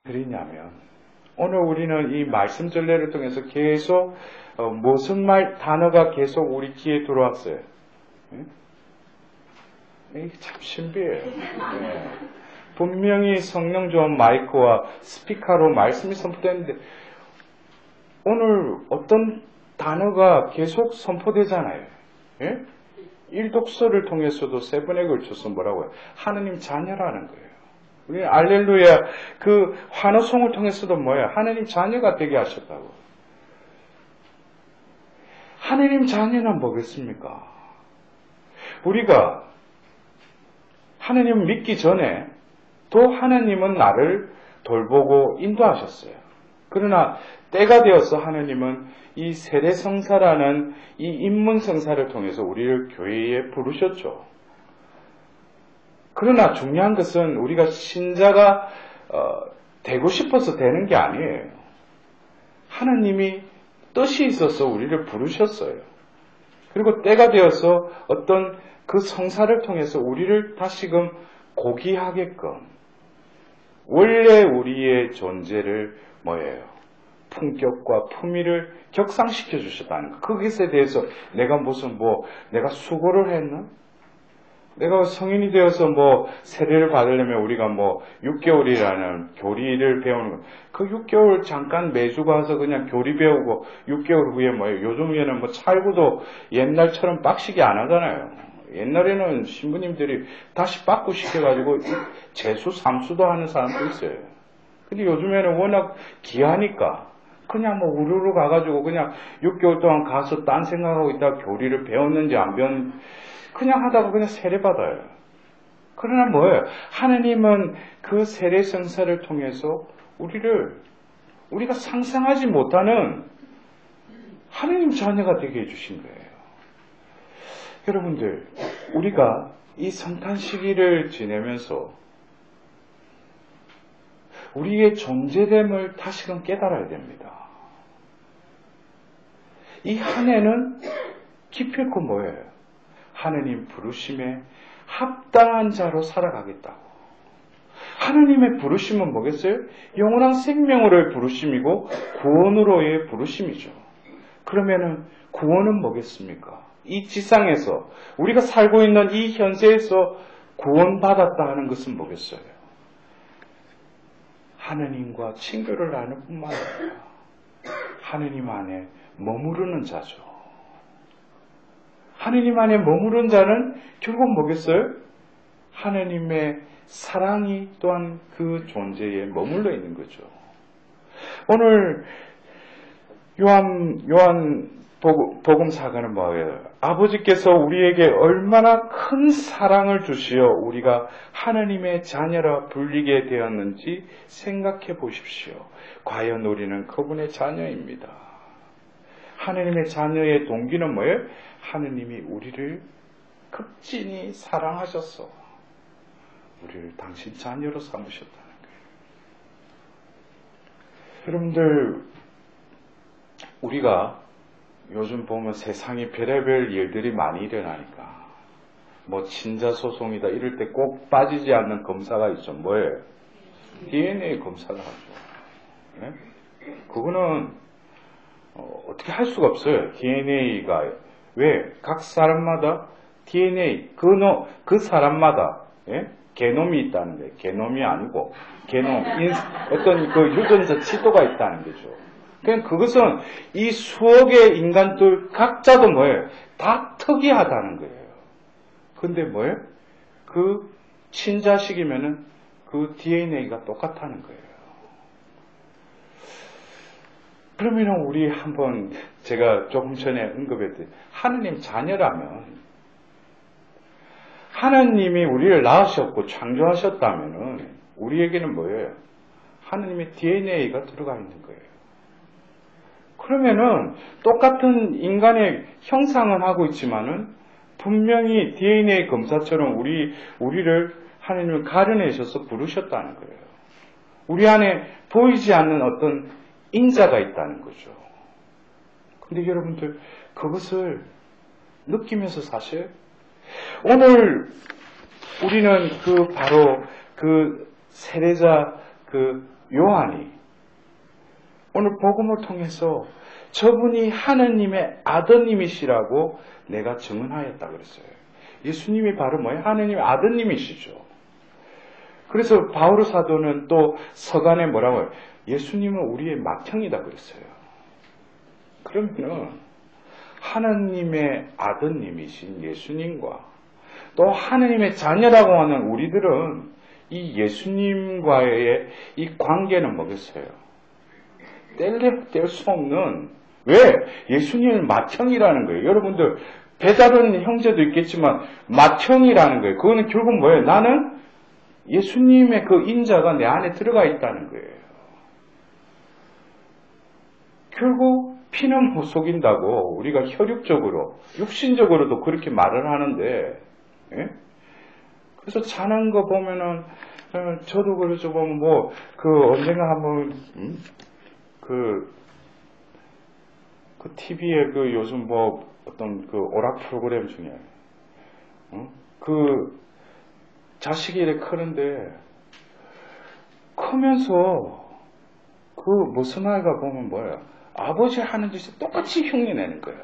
드리냐면 오늘 우리는 이 말씀 전례를 통해서 계속 무슨 단어가 계속 우리 귀에 들어왔어요. 이게 참 신비해요. 분명히 성령 좋은 마이크와 스피커로 말씀이 선포되는데 오늘 어떤 단어가 계속 선포되잖아요. 일독서를 통해서도 세 번에 걸쳐서 뭐라고요? 하느님 자녀라는 거예요. 우리 알렐루야 그 환호성을 통해서도 뭐예요? 하느님 자녀가 되게 하셨다고. 하느님 자녀는 뭐겠습니까? 우리가 하느님을 믿기 전에 또 하느님은 나를 돌보고 인도하셨어요. 그러나 때가 되어서 하느님은 이 세례성사라는 이 입문성사를 통해서 우리를 교회에 부르셨죠. 그러나 중요한 것은 우리가 신자가 되고 싶어서 되는 게 아니에요. 하느님이 뜻이 있어서 우리를 부르셨어요. 그리고 때가 되어서 어떤 그 성사를 통해서 우리를 다시금 고귀하게끔 원래 우리의 존재를 뭐예요? 품격과 품위를 격상시켜 주셨다는 거. 그것에 대해서 내가 무슨 내가 수고를 했나? 내가 성인이 되어서 세례를 받으려면 우리가 6개월이라는 교리를 배우는 거. 그 6개월 잠깐 매주 가서 그냥 교리 배우고 6개월 후에 뭐예요? 요즘에는 찰구도 옛날처럼 빡시게 안 하잖아요. 옛날에는 신부님들이 다시 빡구 시켜가지고 재수, 삼수도 하는 사람도 있어요. 근데 요즘에는 워낙 귀하니까 그냥 우르르 가가지고 그냥 6개월 동안 가서 딴 생각하고 있다가 교리를 배웠는지 안 배웠는지 그냥 하다가 그냥 세례받아요. 그러나 뭐예요? 하느님은 그 세례 성사를 통해서 우리가 상상하지 못하는 하느님 자녀가 되게 해주신 거예요. 여러분들, 우리가 이 성탄 시기를 지내면서 우리의 존재됨을 다시금 깨달아야 됩니다. 이 한 해는 기필코 뭐예요? 하느님 부르심에 합당한 자로 살아가겠다고. 하느님의 부르심은 뭐겠어요? 영원한 생명으로의 부르심이고 구원으로의 부르심이죠. 그러면은 구원은 뭐겠습니까? 이 지상에서 우리가 살고 있는 이 현세에서 구원받았다 하는 것은 뭐겠어요? 하느님과 친교를 하는 뿐만 아니라 하느님 안에 머무르는 자죠. 하느님 안에 머무른 자는 결국 뭐겠어요? 하느님의 사랑이 또한 그 존재에 머물러 있는 거죠. 오늘 요한 복음사가는 뭐예요? 아버지께서 우리에게 얼마나 큰 사랑을 주시어 우리가 하느님의 자녀라 불리게 되었는지 생각해 보십시오. 과연 우리는 그분의 자녀입니다. 하느님의 자녀의 동기는 뭐예요? 하느님이 우리를 극진히 사랑하셔서 우리를 당신 자녀로 삼으셨다는 거예요. 여러분들, 우리가 요즘 보면 세상에 별의별 일들이 많이 일어나니까 친자 소송이다 이럴 때 꼭 빠지지 않는 검사가 있죠. 뭐예요? DNA 검사를 하죠. 네? 그거는 어떻게 할 수가 없어요. DNA가 왜? 각 사람마다 DNA 그 사람마다 게놈이 있다는 거예요. 게놈이 아니고 게놈 어떤 그 유전자 지도가 있다는 거죠. 그러니까 그것은 이 수억의 인간들 각자도 뭐예요? 다 특이하다는 거예요. 근데 뭐예요? 그 친자식이면은 그 DNA가 똑같다는 거예요. 그러면 우리 한번 제가 조금 전에 언급했듯이 하느님 자녀라면 하느님이 우리를 낳으셨고 창조하셨다면은 우리에게는 뭐예요? 하느님의 DNA가 들어가 있는 거예요. 그러면은 똑같은 인간의 형상은 하고 있지만은 분명히 DNA 검사처럼 우리를 하느님을 가려내셔서 부르셨다는 거예요. 우리 안에 보이지 않는 어떤 인자가 있다는 거죠. 근데 여러분들 그것을 느끼면서 사실 오늘 우리는 바로 그 세례자 요한이 오늘 복음을 통해서 저분이 하느님의 아드님이시라고 내가 증언하였다 그랬어요. 예수님이 바로 뭐예요? 하느님의 아드님이시죠. 그래서 바울 사도는 또 서간에 뭐라고 해요? 예수님은 우리의 맏형이다 그랬어요. 그러면은 하느님의 아드님이신 예수님과 또 하느님의 자녀라고 하는 우리들은 이 예수님과의 이 관계는 뭐겠어요? 뗄 수 없는, 왜? 예수님은 맏형이라는 거예요. 여러분들 배다른 형제도 있겠지만 맏형이라는 거예요. 그거는 결국 뭐예요? 나는 예수님의 그 인자가 내 안에 들어가 있다는 거예요. 결국 피는 못 속인다고 우리가 혈육적으로, 육신적으로도 그렇게 말을 하는데, 예? 그래서 자는 거 보면은, 저도 그러죠. 보면 언젠가 한번, 그 TV에 요즘 어떤 오락 프로그램 중에, 자식이 이렇게 크는데, 크면서, 무슨 아이가 보면 뭐예요? 아버지 하는 짓을 똑같이 흉내내는 거예요.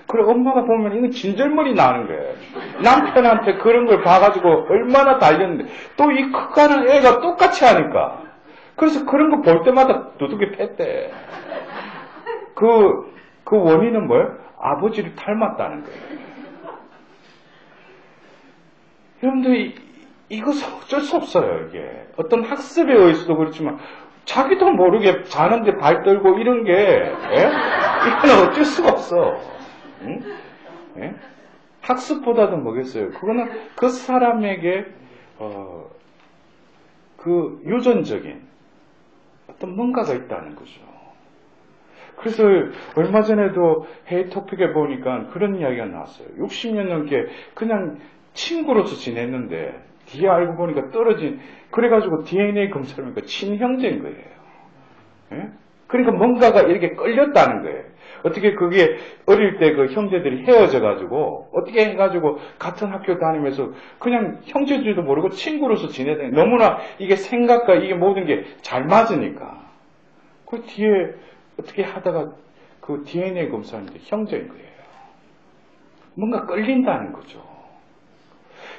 그리고 엄마가 보면 이거 진절머리 나는 거예요. 남편한테 그런 걸 봐가지고 얼마나 달렸는데, 또 이 크가는 애가 똑같이 하니까. 그래서 그런 거 볼 때마다 두둑이 팼대. 그 원인은 뭐예요? 아버지를 닮았다는 거예요. 여러분들, 이것은 어쩔 수 없어요, 이게. 어떤 학습에 의해서도 그렇지만, 자기도 모르게 자는데 발 떨고 이런 게, 예? 이거는 어쩔 수가 없어. 응? 예? 학습보다도 뭐겠어요? 그거는 그 사람에게, 유전적인 어떤 뭔가가 있다는 거죠. 그래서 얼마 전에도 회의 토픽에 보니까 그런 이야기가 나왔어요. 60년 넘게 그냥 친구로서 지냈는데, 뒤에 알고 보니까 그래가지고 DNA 검사를 하니까 친형제인 거예요. 예? 그러니까 뭔가가 이렇게 끌렸다는 거예요. 어떻게 그게 어릴 때 그 형제들이 헤어져가지고, 어떻게 해가지고 같은 학교 다니면서 그냥 형제들도 모르고 친구로서 지내다니, 너무나 이게 생각과 이게 모든 게 잘 맞으니까. 그 뒤에 어떻게 하다가 그 DNA 검사하는데 형제인 거예요. 뭔가 끌린다는 거죠.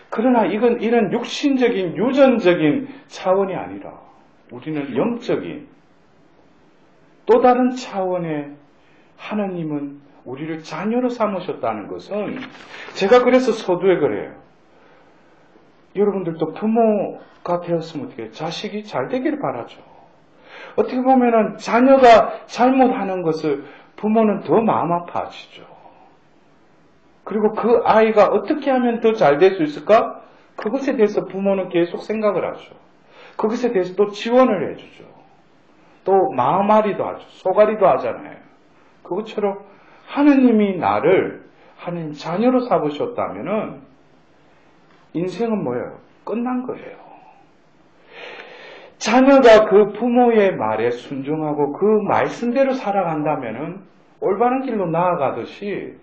그러나 이런 육신적인, 유전적인 차원이 아니라 우리는 영적인 또 다른 차원의 하나님은 우리를 자녀로 삼으셨다는 것은, 제가 그래서 서두에 그래요. 여러분들도 부모가 되었으면 어떻게 해요? 자식이 잘 되기를 바라죠. 어떻게 보면은 자녀가 잘못하는 것을 부모는 더 마음 아파하시죠. 그리고 그 아이가 어떻게 하면 더 잘 될 수 있을까? 그것에 대해서 부모는 계속 생각을 하죠. 그것에 대해서 또 지원을 해주죠. 또 마음앓이도 하죠. 소갈이도 하잖아요. 그것처럼 하느님이 나를 하느님 자녀로 삼으셨다면은 인생은 뭐예요? 끝난 거예요. 자녀가 그 부모의 말에 순종하고 그 말씀대로 살아간다면은 올바른 길로 나아가듯이,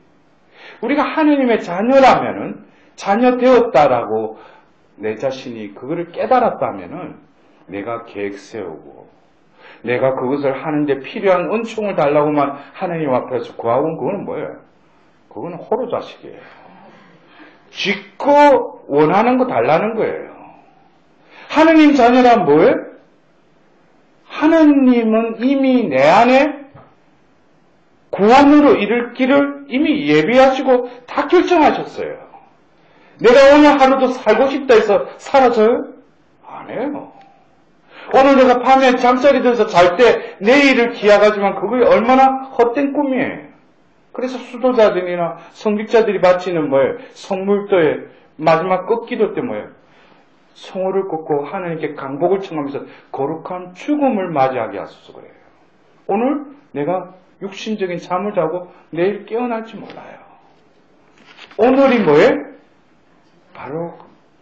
우리가 하느님의 자녀라면은, 자녀 되었다라고 내 자신이 그거를 깨달았다면은, 내가 계획 세우고, 내가 그것을 하는데 필요한 은총을 달라고만 하느님 앞에서 구하고는 그거는 뭐예요? 그거는 호로자식이에요. 짓고 원하는 거 달라는 거예요. 하느님 자녀란 뭐예요? 하느님은 이미 내 안에 구원으로 이를 길을 이미 예비하시고 다 결정하셨어요. 내가 오늘 하루도 살고 싶다 해서 사라져요? 안 해요. 오늘 내가 밤에 잠자리 들어서 잘 때 내일을 기약하지만 그게 얼마나 헛된 꿈이에요. 그래서 수도자들이나 성직자들이 바치는 뭐예요? 성물도의 마지막 끝기도 때 뭐예요? 성호를 꽂고 하나님께 강복을 청하면서 거룩한 죽음을 맞이하게 하소서 그래요. 오늘 내가 육신적인 잠을 자고 내일 깨어날지 몰라요. 오늘이 뭐예요? 바로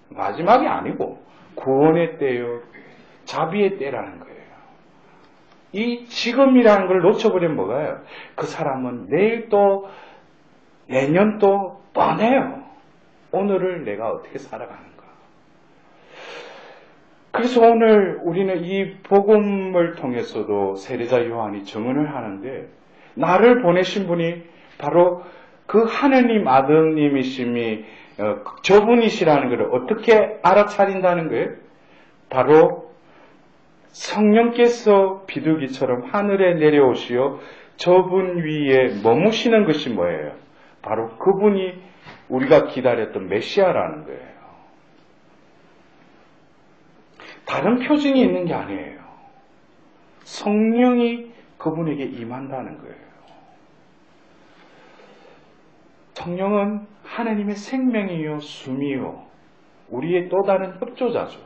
마지막이 아니고 구원의 때요, 자비의 때라는 거예요. 이 지금이라는 걸 놓쳐버리면 뭐가요? 그 사람은 내일 또 내년 또 뻔해요. 오늘을 내가 어떻게 살아가는가. 그래서 오늘 우리는 이 복음을 통해서도 세례자 요한이 증언을 하는데, 나를 보내신 분이 바로 그 하느님 아드님이심이 저분이시라는 것을 어떻게 알아차린다는 거예요? 바로 성령께서 비둘기처럼 하늘에 내려오시어 저분 위에 머무시는 것이 뭐예요? 바로 그분이 우리가 기다렸던 메시아라는 거예요. 다른 표징이 있는 게 아니에요. 성령이 그분에게 임한다는 거예요. 성령은 하나님의 생명이요 숨이요 우리의 또 다른 협조자죠.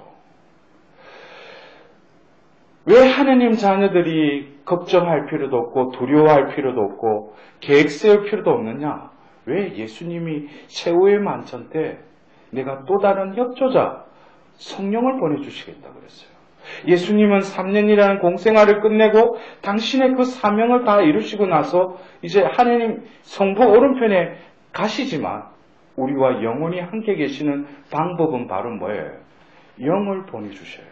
왜 하나님 자녀들이 걱정할 필요도 없고 두려워할 필요도 없고 계획 세울 필요도 없느냐? 왜 예수님이 최후의 만찬 때 내가 또 다른 협조자 성령을 보내주시겠다 그랬어요. 예수님은 3년이라는 공생활을 끝내고 당신의 그 사명을 다 이루시고 나서 이제 하나님 성부 오른편에 가시지만 우리와 영원히 함께 계시는 방법은 바로 뭐예요? 영을 보내주셔요.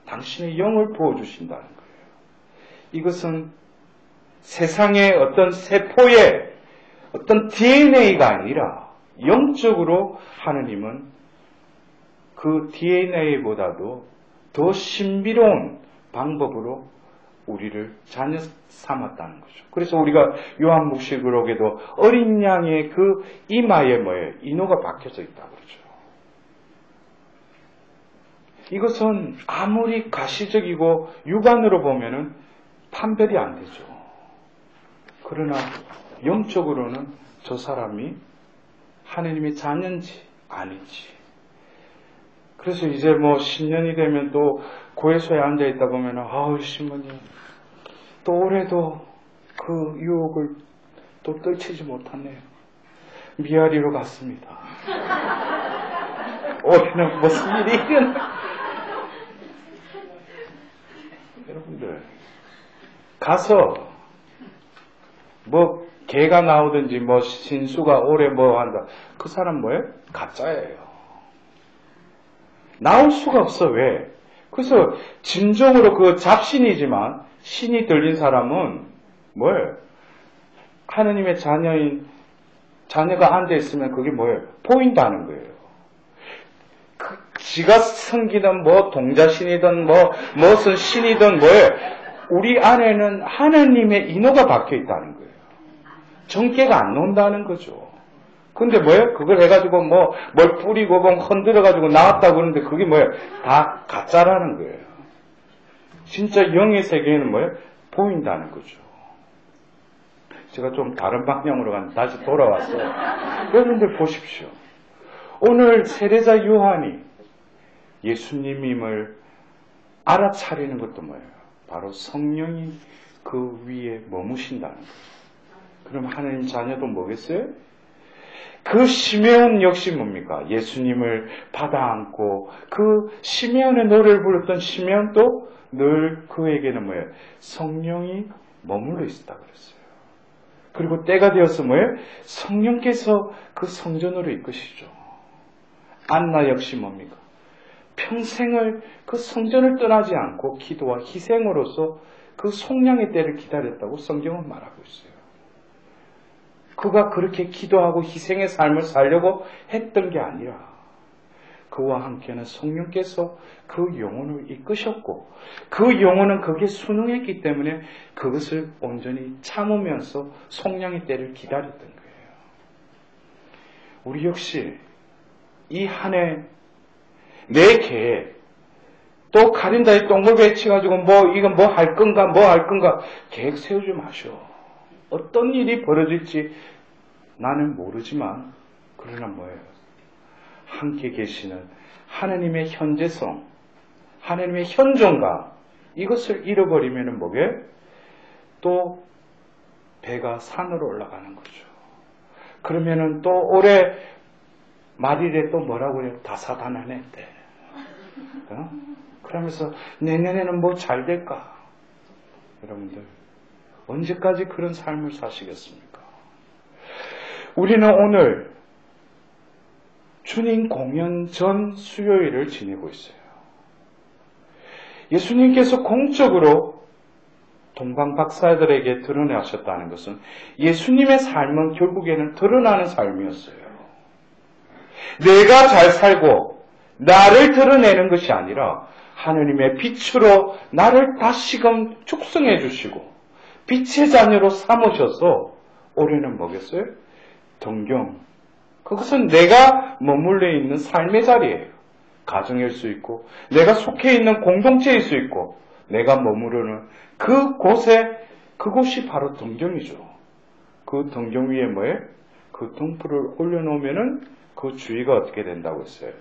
당신의 영을 부어주신다는 거예요. 이것은 세상의 어떤 세포의 어떤 DNA가 아니라 영적으로 하느님은 그 DNA보다도 더 신비로운 방법으로 우리를 자녀 삼았다는 거죠. 그래서 우리가 요한복음으로도 어린 양의 그 이마에 뭐예요? 인호가 박혀져 있다고 그러죠. 이것은 아무리 가시적이고 육안으로 보면은 판별이 안 되죠. 그러나 영적으로는 저 사람이 하나님의 자녀인지 아닌지. 그래서 이제 뭐 10년이 되면 또 고해소에 앉아 있다 보면 아우 신부님 또 올해도 그 유혹을 또 떨치지 못했네요. 미아리로 갔습니다. 올해는 무슨 일이 일어나? 여러분들 가서 뭐 개가 나오든지 뭐 신수가 올해 뭐 한다. 그 사람 뭐예요? 가짜예요. 나올 수가 없어. 왜? 그래서 진정으로 그 잡신이지만 신이 들린 사람은 뭐예요? 하느님의 자녀가 앉아있으면 그게 뭐예요? 보인다는 거예요. 지가 섬기던 뭐 동자신이든 뭐 무슨 신이든 뭐예요? 우리 안에는 하나님의 인호가 박혀 있다는 거예요. 정깨가 안 논다는 거죠. 근데 뭐예요? 그걸 해가지고 뭘 뿌리고 흔들어가지고 나왔다고 그러는데 그게 뭐예요? 다 가짜라는 거예요. 진짜 영의 세계에는 뭐예요? 보인다는 거죠. 제가 좀 다른 방향으로 갔는데 다시 돌아왔어요. 여러분들 보십시오. 오늘 세례자 요한이 예수님임을 알아차리는 것도 뭐예요? 바로 성령이 그 위에 머무신다는 거예요. 그럼 하나님 자녀도 뭐겠어요? 그 시메온 역시 뭡니까? 예수님을 받아 안고 그 시메온의 노래를 불렀던 시메온도 늘 그에게는 뭐예요? 성령이 머물러 있었다 그랬어요. 그리고 때가 되어서 뭐예요? 성령께서 그 성전으로 이끄시죠. 안나 역시 뭡니까? 평생을 그 성전을 떠나지 않고 기도와 희생으로서 그 속량의 때를 기다렸다고 성경은 말하고 있어요. 그가 그렇게 기도하고 희생의 삶을 살려고 했던 게 아니라 그와 함께는 성령께서 그 영혼을 이끄셨고 그 영혼은 거기에 순응했기 때문에 그것을 온전히 참으면서 속량의 때를 기다렸던 거예요. 우리 역시 이 한 해 내 계획 또 가린다에 동글배 치가지고 이건 뭐 할 건가 계획 세우지 마셔. 어떤 일이 벌어질지 나는 모르지만 그러나 뭐예요? 함께 계시는 하나님의 현재성, 하나님의 현존감 이것을 잃어버리면 뭐게? 또 배가 산으로 올라가는 거죠. 그러면은 또 올해 말일에 또 뭐라고 그래요? 다사다난해 때. 그러면서 내년에는 뭐 잘 될까? 여러분들 언제까지 그런 삶을 사시겠습니까? 우리는 오늘 주님 공연 전 수요일을 지내고 있어요. 예수님께서 공적으로 동방 박사들에게 드러내셨다는 것은 예수님의 삶은 결국에는 드러나는 삶이었어요. 내가 잘 살고 나를 드러내는 것이 아니라 하느님의 빛으로 나를 다시금 축성해 주시고 빛의 자녀로 삼으셔서 올해는 뭐겠어요? 동경. 그것은 내가 머물러 있는 삶의 자리예요. 가정일 수 있고 내가 속해 있는 공동체일 수 있고 내가 머무르는 그곳이 바로 동경이죠. 그 동경 위에 뭐예요? 그 등불을 올려놓으면은 그 주위가 어떻게 된다고 했어요?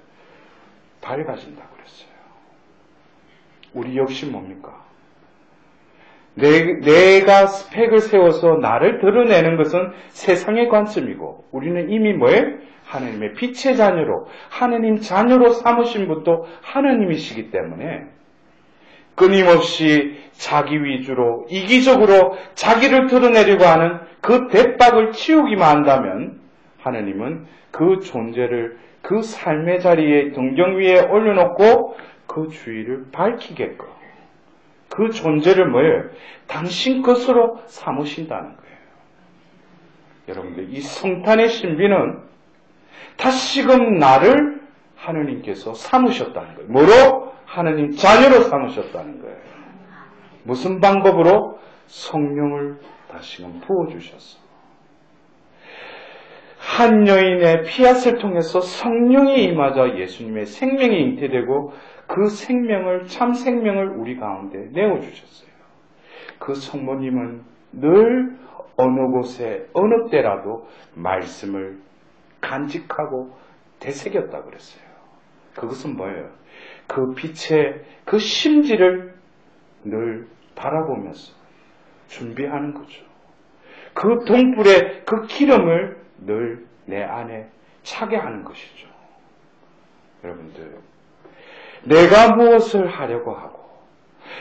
밝아진다고 그랬어요. 우리 역시 뭡니까? 내가 스펙을 세워서 나를 드러내는 것은 세상의 관점이고 우리는 이미 뭐예요? 하느님의 빛의 자녀로 하느님 자녀로 삼으신 분도 하느님이시기 때문에 끊임없이 자기 위주로 이기적으로 자기를 드러내려고 하는 그 대박을 치우기만 한다면 하느님은 그 존재를 그 삶의 자리에 동경 위에 올려놓고 그 주위를 밝히게끔 그 존재를 뭐예요? 당신 것으로 삼으신다는 거예요. 여러분들 이 성탄의 신비는 다시금 나를 하느님께서 삼으셨다는 거예요. 뭐로? 하느님 자녀로 삼으셨다는 거예요. 무슨 방법으로? 성령을 다시금 부어주셨어. 한 여인의 피앗을 통해서 성령이 임하자 예수님의 생명이 잉태되고 그 생명을 참 생명을 우리 가운데 내어주셨어요. 그 성모님은 늘 어느 곳에 어느 때라도 말씀을 간직하고 되새겼다고 그랬어요. 그것은 뭐예요? 그 빛의 그 심지를 늘 바라보면서 준비하는 거죠. 그 등불의 그 기름을 늘 내 안에 차게 하는 것이죠. 여러분들, 내가 무엇을 하려고 하고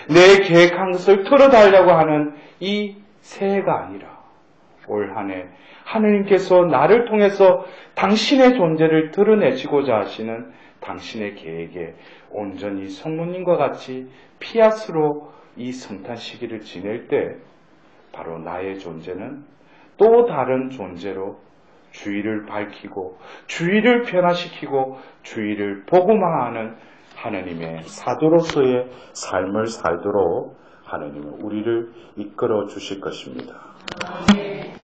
내 계획한 것을 털어달라고 하는 이 새해가 아니라 올 한 해 하느님께서 나를 통해서 당신의 존재를 드러내시고자 하시는 당신의 계획에 온전히 성모님과 같이 피앗으로 이 성탄 시기를 지낼 때 바로 나의 존재는 또 다른 존재로 주위를 밝히고 주위를 변화시키고 주위를 복음화하는 하느님의 사도로서의 삶을 살도록 하느님은 우리를 이끌어 주실 것입니다.